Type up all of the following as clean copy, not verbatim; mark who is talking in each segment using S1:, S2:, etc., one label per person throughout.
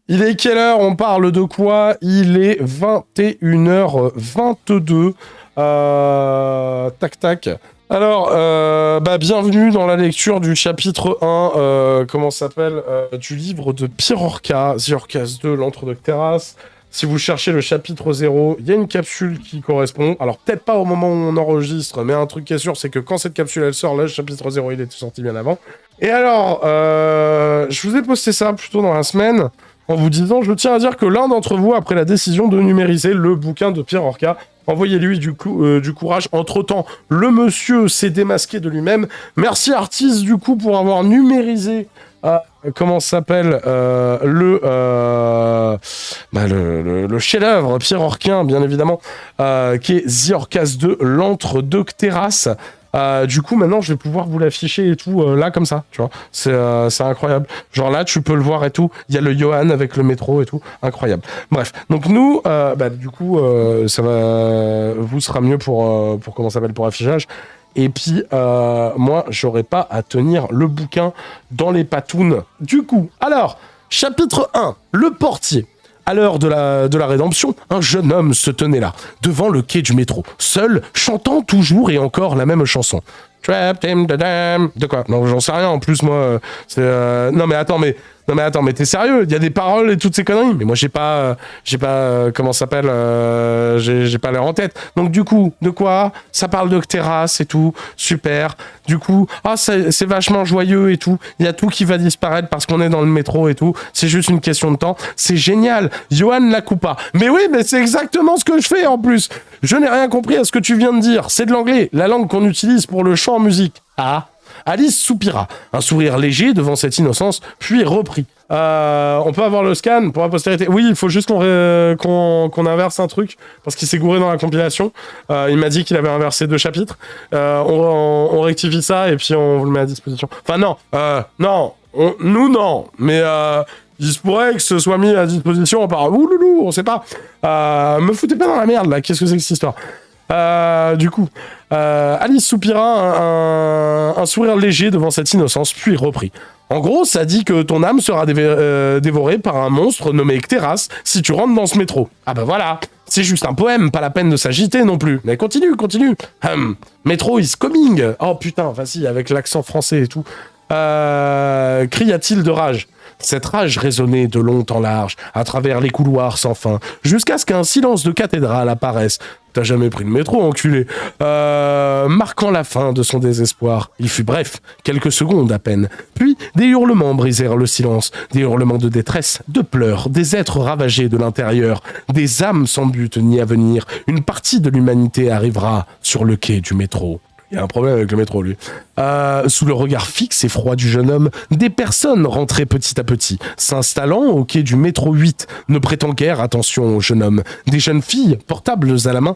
S1: Il est quelle heure? On parle de quoi? Il est 21h22. Tac tac. Alors, bienvenue dans la lecture du chapitre 1, comment ça s'appelle, du livre de Pierre Orca, The Orcas 2, l'Antre de Terrasse. Si vous cherchez le chapitre 0, il y a une capsule qui correspond. Alors, peut-être pas au moment où on enregistre, mais un truc qui est sûr, c'est que quand cette capsule, elle sort, là, le chapitre 0, il était sorti bien avant. Et alors, je vous ai posté ça plutôt dans la semaine, en vous disant, je tiens à dire que l'un d'entre vous a pris la décision de numériser le bouquin de Pierre Orca. Envoyez-lui du courage. Entre-temps, le monsieur s'est démasqué de lui-même. Merci Artis, du coup, pour avoir numérisé... comment s'appelle le chef-d'œuvre Pierre Orquin, bien évidemment, qui est The Orcas 2, l'Antre de Terrasse. Du coup, maintenant, je vais pouvoir vous l'afficher et tout, là, comme ça, tu vois. C'est incroyable. Genre là, tu peux le voir et tout. Il y a le Johan avec le métro et tout. Incroyable. Bref. Donc, nous, du coup, ça va... Vous sera mieux pour comment ça s'appelle, pour affichage. Et puis, moi, j'aurais pas à tenir le bouquin dans les patounes. Du coup, alors, chapitre 1, le portier. À l'heure de la rédemption, un jeune homme se tenait là, devant le quai du métro, seul, chantant toujours et encore la même chanson. Trapped in the dam. De quoi? Non, j'en sais rien, en plus, moi, Non, mais attends, mais t'es sérieux? Il y a des paroles et toutes ces conneries. Mais moi, j'ai pas, comment ça s'appelle, j'ai pas l'air en tête. Donc, du coup, de quoi? Ça parle de terrasse et tout. Super. Du coup, c'est vachement joyeux et tout. Il y a tout qui va disparaître parce qu'on est dans le métro et tout. C'est juste une question de temps. C'est génial. Johan la coupa. Mais oui, mais c'est exactement ce que je fais en plus. Je n'ai rien compris à ce que tu viens de dire. C'est de l'anglais, la langue qu'on utilise pour le chant en musique. Ah. Alice soupira, un sourire léger devant cette innocence, puis reprit. On peut avoir le scan pour la postérité. Oui, il faut juste qu'on inverse un truc, parce qu'il s'est gouré dans la compilation. Il m'a dit qu'il avait inversé 2 chapitres. On rectifie ça, et puis on vous le met à disposition. Enfin, non, nous, non, mais... il se pourrait que ce soit mis à disposition par... Ouloulou, on sait pas. Me foutez pas dans la merde, là. Qu'est-ce que c'est que cette histoire? Du coup, Alice soupira un sourire léger devant cette innocence, puis reprit. En gros, ça dit que ton âme sera dévorée par un monstre nommé Cteras si tu rentres dans ce métro. Ah bah voilà, c'est juste un poème, pas la peine de s'agiter non plus. Mais continue. Métro is coming. Oh putain, vas-y, avec l'accent français et tout. Cria-t-il de rage. Cette rage résonnait de long en large, à travers les couloirs sans fin, jusqu'à ce qu'un silence de cathédrale apparaisse. T'as jamais pris le métro, enculé. Marquant la fin de son désespoir. Il fut bref, quelques secondes à peine. Puis, des hurlements brisèrent le silence, des hurlements de détresse, de pleurs, des êtres ravagés de l'intérieur, des âmes sans but ni avenir. Une partie de l'humanité arrivera sur le quai du métro. Il y a un problème avec le métro, lui. Sous le regard fixe et froid du jeune homme, des personnes rentraient petit à petit, s'installant au quai du métro 8, ne prêtant guère attention au jeune homme. Des jeunes filles, portables à la main,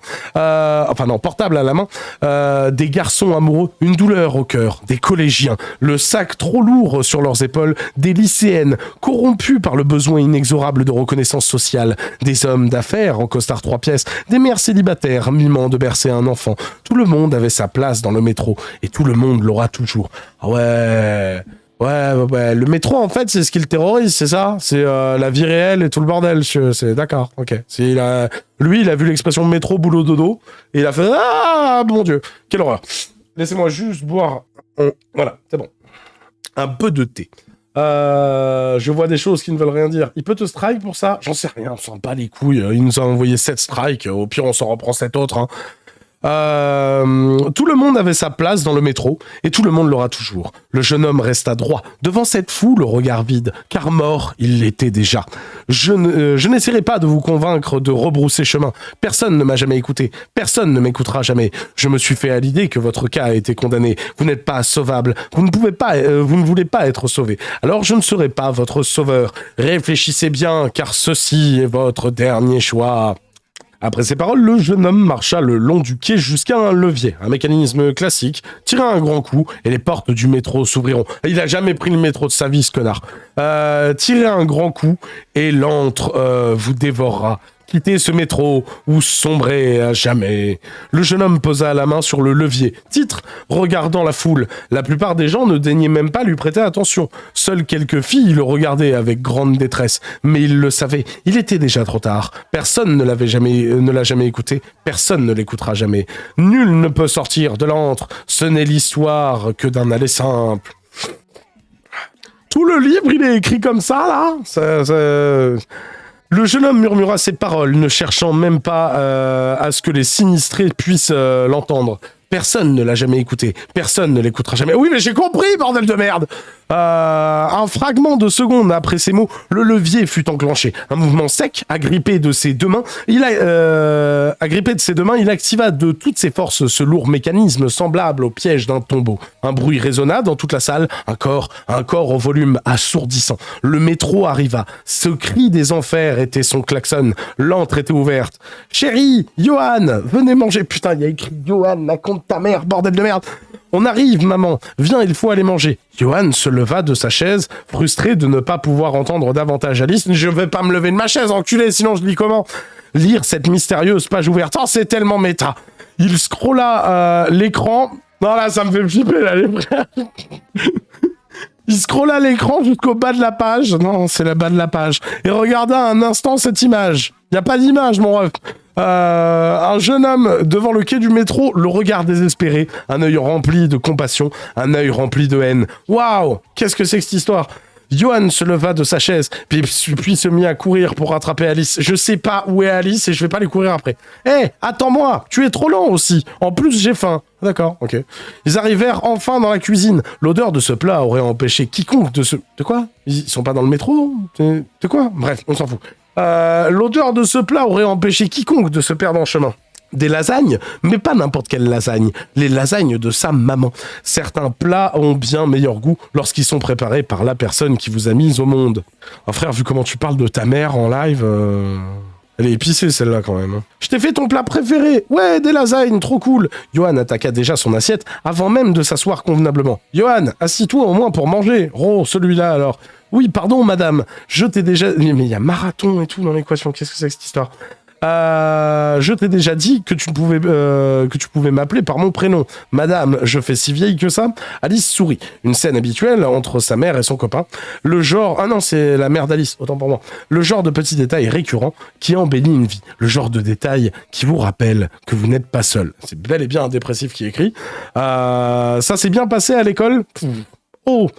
S1: des garçons amoureux, une douleur au cœur, des collégiens, le sac trop lourd sur leurs épaules, des lycéennes, corrompues par le besoin inexorable de reconnaissance sociale, des hommes d'affaires en costard 3 pièces, des mères célibataires mimant de bercer un enfant. Tout le monde avait sa place dans le métro, et tout le monde l'aura toujours. Ah ouais. Le métro, en fait, c'est ce qui le terrorise, c'est ça? C'est la vie réelle et tout le bordel. C'est d'accord, ok. Lui, il a vu l'expression métro, boulot, dodo, et il a fait ah, mon Dieu, quelle horreur. Laissez-moi juste boire. Voilà, c'est bon. Un peu de thé. Je vois des choses qui ne veulent rien dire. Il peut te strike pour ça? J'en sais rien, on s'en bat les couilles. Il nous a envoyé 7 strikes. Au pire, on s'en reprend 7 autres. Hein. Tout le monde avait sa place dans le métro, et tout le monde l'aura toujours. Le jeune homme resta droit, devant cette foule au regard vide, car mort, il l'était déjà. Je n'essaierai pas de vous convaincre de rebrousser chemin. Personne ne m'a jamais écouté. Personne ne m'écoutera jamais. Je me suis fait à l'idée que votre cas a été condamné. Vous n'êtes pas sauvable. Vous ne voulez pas être sauvé. Alors je ne serai pas votre sauveur. Réfléchissez bien, car ceci est votre dernier choix. Après ces paroles, le jeune homme marcha le long du quai jusqu'à un levier, un mécanisme classique, tira un grand coup et les portes du métro s'ouvriront. Il a jamais pris le métro de sa vie, ce connard. Tirez un grand coup et l'antre vous dévorera. quitter ce métro ou sombrer à jamais. Le jeune homme posa la main sur le levier. Titre, regardant la foule. La plupart des gens ne daignaient même pas lui prêter attention. Seules quelques filles le regardaient avec grande détresse. Mais il le savait, il était déjà trop tard. Personne ne l'a jamais écouté. Personne ne l'écoutera jamais. Nul ne peut sortir de l'antre. Ce n'est l'histoire que d'un aller simple. Tout le livre, il est écrit comme ça, là. Le jeune homme murmura ces paroles, ne cherchant même pas à ce que les sinistrés puissent l'entendre. Personne ne l'a jamais écouté. Personne ne l'écoutera jamais. Oui, mais j'ai compris, bordel de merde. Un fragment de seconde après ces mots, le levier fut enclenché. Un mouvement sec, agrippé de ses deux mains, il activa de toutes ses forces ce lourd mécanisme semblable au piège d'un tombeau. Un bruit résonna dans toute la salle, un corps au volume assourdissant. Le métro arriva. Ce cri des enfers était son klaxon. L'antre était ouverte. Chérie, Johan, venez manger. Putain, il y a écrit Johan, la compte ta mère, bordel de merde. On arrive, maman. Viens, il faut aller manger. Johan se leva de sa chaise, frustré de ne pas pouvoir entendre davantage Alice. Je vais pas me lever de ma chaise, enculé, sinon je lis comment? Lire cette mystérieuse page ouverte. Oh, c'est tellement méta. Il scrolla l'écran. Non, là, ça me fait flipper, là, les frères. Il scrolla l'écran jusqu'au bas de la page. Non, c'est le bas de la page. Et regarda un instant cette image. Y a pas d'image, mon ref. Un jeune homme devant le quai du métro, le regard désespéré, un œil rempli de compassion, un œil rempli de haine. Waouh, qu'est-ce que c'est que cette histoire? Johan se leva de sa chaise, puis se mit à courir pour rattraper Alice. Je sais pas où est Alice et je vais pas les courir après. Hé, attends-moi, tu es trop lent aussi. En plus, j'ai faim. D'accord, ok. Ils arrivèrent enfin dans la cuisine. L'odeur de ce plat aurait empêché quiconque de se... De quoi? Ils sont pas dans le métro? De quoi? Bref, on s'en fout. L'odeur de ce plat aurait empêché quiconque de se perdre en chemin. Des lasagnes, mais pas n'importe quelle lasagne. Les lasagnes de sa maman. Certains plats ont bien meilleur goût lorsqu'ils sont préparés par la personne qui vous a mise au monde. Oh frère, vu comment tu parles de ta mère en live... Elle est épicée, celle-là, quand même. Je t'ai fait ton plat préféré. Ouais, des lasagnes, trop cool. Johan attaqua déjà son assiette avant même de s'asseoir convenablement. Johan, assis-toi au moins pour manger. Oh, celui-là, alors. Oui, pardon, madame. Je t'ai déjà... Mais il y a marathon et tout dans l'équation. Qu'est-ce que c'est que cette histoire? Je t'ai déjà dit que tu pouvais m'appeler par mon prénom. Madame, je fais si vieille que ça? Alice sourit. Une scène habituelle entre sa mère et son copain. Le genre... Ah non, c'est la mère d'Alice, autant pour moi. Le genre de petits détails récurrents qui embellit une vie. Le genre de détails qui vous rappelle que vous n'êtes pas seul. C'est bel et bien un dépressif qui écrit. Ça s'est bien passé à l'école? Oh!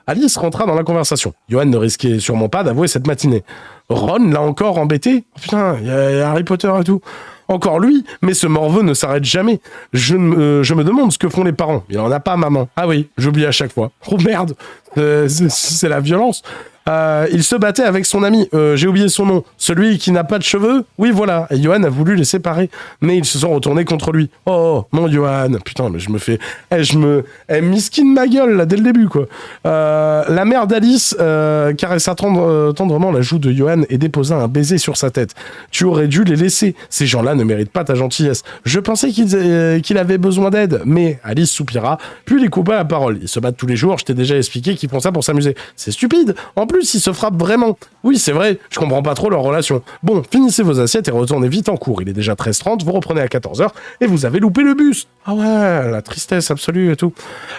S1: Alice rentra dans la conversation. Johan ne risquait sûrement pas d'avouer cette matinée. Ron l'a encore embêté. Oh putain, il y a Harry Potter et tout. Encore lui, mais ce morveux ne s'arrête jamais. Je me demande ce que font les parents. Il en a pas, maman. Ah oui, j'oublie à chaque fois. Oh merde, c'est la violence. Il se battait avec son ami, j'ai oublié son nom, celui qui n'a pas de cheveux. Oui, voilà. Et Johan a voulu les séparer, mais ils se sont retournés contre lui. Oh, mon Johan. Putain, mais je me fais... Elle miskine ma gueule, là, dès le début, quoi. La mère d'Alice caressa tendrement la joue de Johan et déposa un baiser sur sa tête. Tu aurais dû les laisser. Ces gens-là ne méritent pas ta gentillesse. Je pensais qu'il avait besoin d'aide, mais Alice soupira, puis lui coupa la parole. Ils se battent tous les jours, je t'ai déjà expliqué qu'ils font ça pour s'amuser. C'est stupide. En plus, ils se frappent vraiment. Oui, c'est vrai, je comprends pas trop leur relation. Bon, finissez vos assiettes et retournez vite en cours. Il est déjà 13h30, vous reprenez à 14h et vous avez loupé le bus. Ah ouais, la tristesse absolue et tout.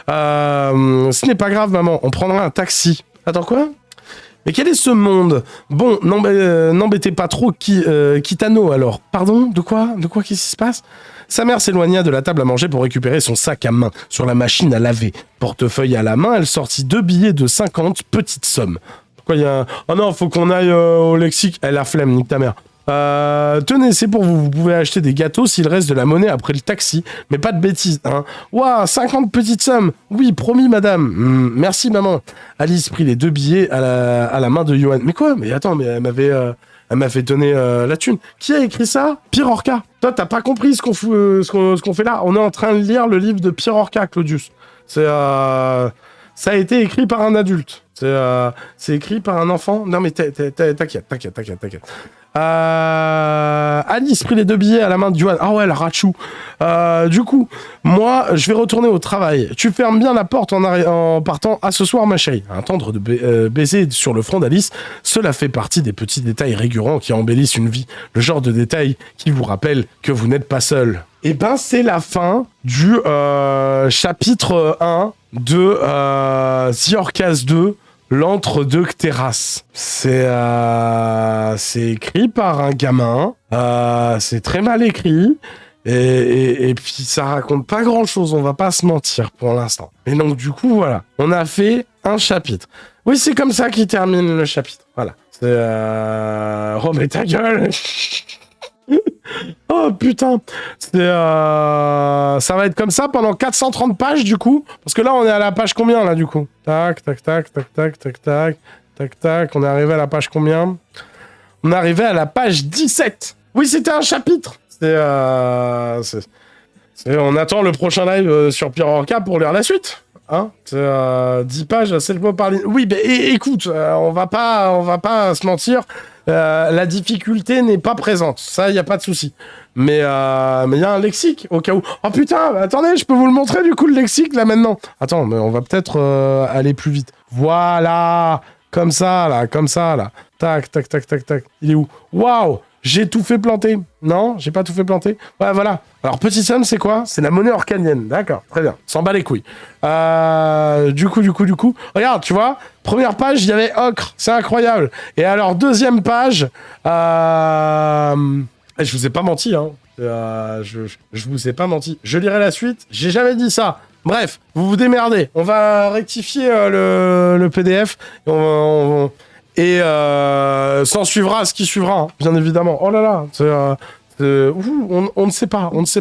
S1: Ce n'est pas grave, maman, on prendra un taxi. Attends, quoi? Mais quel est ce monde? Bon, n'embêtez pas trop Kitano, alors. Pardon? De quoi? Qu'est-ce qui se passe? Sa mère s'éloigna de la table à manger pour récupérer son sac à main sur la machine à laver. Portefeuille à la main, elle sortit 2 billets de 50, petite somme. Pourquoi il y a un... Oh non, faut qu'on aille au lexique. Elle a flemme, nique ta mère. Tenez, c'est pour vous. Vous pouvez acheter des gâteaux s'il reste de la monnaie après le taxi. Mais pas de bêtises, hein. Ouah, 50 petites sommes. Oui, promis, madame. Merci, maman. Alice prit les 2 billets à la main de Johan. Mais quoi? Mais attends, mais elle m'avait donné la thune. Qui a écrit ça? Pierre Orca. Toi, t'as pas compris ce qu'on fait là? On est en train de lire le livre de Pierre Orca, Claudius. Ça a été écrit par un adulte. C'est écrit par un enfant. Non, mais t'inquiète. Alice prit les 2 billets à la main de Johan. Ah ouais, la rachou. Du coup, moi, je vais retourner au travail. Tu fermes bien la porte en partant. À ce soir, ma chérie. Un tendre baiser sur le front d'Alice. Cela fait partie des petits détails récurrents qui embellissent une vie. Le genre de détails qui vous rappellent que vous n'êtes pas seul. Et ben, c'est la fin du chapitre 1 de The Orcas 2. L'entre-deux terrasse. C'est écrit par un gamin. C'est très mal écrit. Et puis ça raconte pas grand-chose, on va pas se mentir pour l'instant. Et donc du coup, voilà. On a fait un chapitre. Oui, c'est comme ça qu'il termine le chapitre. Voilà. C'est... Remets ta gueule. Oh putain, ça va être comme ça pendant 430 pages du coup. Parce que là on est à la page combien là du coup? Tac. On est arrivé à la page combien? On est arrivé à la page 17. Oui, c'était un chapitre. On attend le prochain live sur Pierre Orca pour lire la suite. Hein, 10 pages, c'est le mot par ligne. Oui, écoute, on va pas se mentir. La difficulté n'est pas présente, ça y a pas de souci. Mais il y a un lexique au cas où. Oh putain, attendez, je peux vous le montrer du coup le lexique là maintenant. Attends, mais on va peut-être aller plus vite. Voilà, comme ça là. Tac. Il est où? Waouh, j'ai tout fait planter. Non, j'ai pas tout fait planter. Ouais, voilà. Alors petit somme, c'est quoi? C'est la monnaie orcanienne. D'accord, très bien. S'en bat les couilles. Du coup. Regarde, tu vois. Première page, il y avait ocre. C'est incroyable. Et alors, deuxième page, je vous ai pas menti, hein. Je vous ai pas menti. Je lirai la suite. J'ai jamais dit ça. Bref, vous vous démerdez. On va rectifier le PDF. Et s'en suivra ce qui suivra, hein, bien évidemment. Oh là là, on ne sait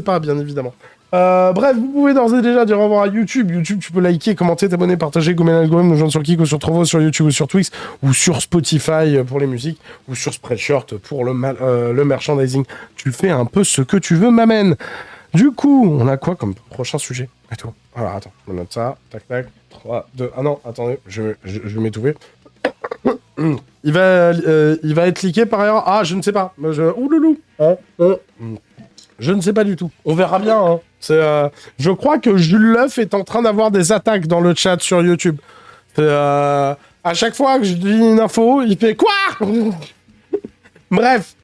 S1: pas, bien évidemment. Bref, vous pouvez d'ores et déjà dire au revoir à YouTube. YouTube, tu peux liker, commenter, t'abonner, partager, gommer l'algorithme, nous joindre sur Kik ou sur Trovo, sur YouTube ou sur Twix, ou sur Spotify pour les musiques, ou sur Spreadshirt pour le merchandising. Tu fais un peu ce que tu veux, m'amène. Du coup, on a quoi comme prochain sujet? Et tout. Alors, attends, on note ça. Tac. 3, 2... Ah non, attendez, je vais m'étouffer. Il va être cliqué par ailleurs. Ah, je ne sais pas. Ouloulou. Je ne sais pas du tout. On verra bien. Hein. Je crois que Jules Leuf est en train d'avoir des attaques dans le chat sur YouTube. À chaque fois que je dis une info, il fait quoi? Bref.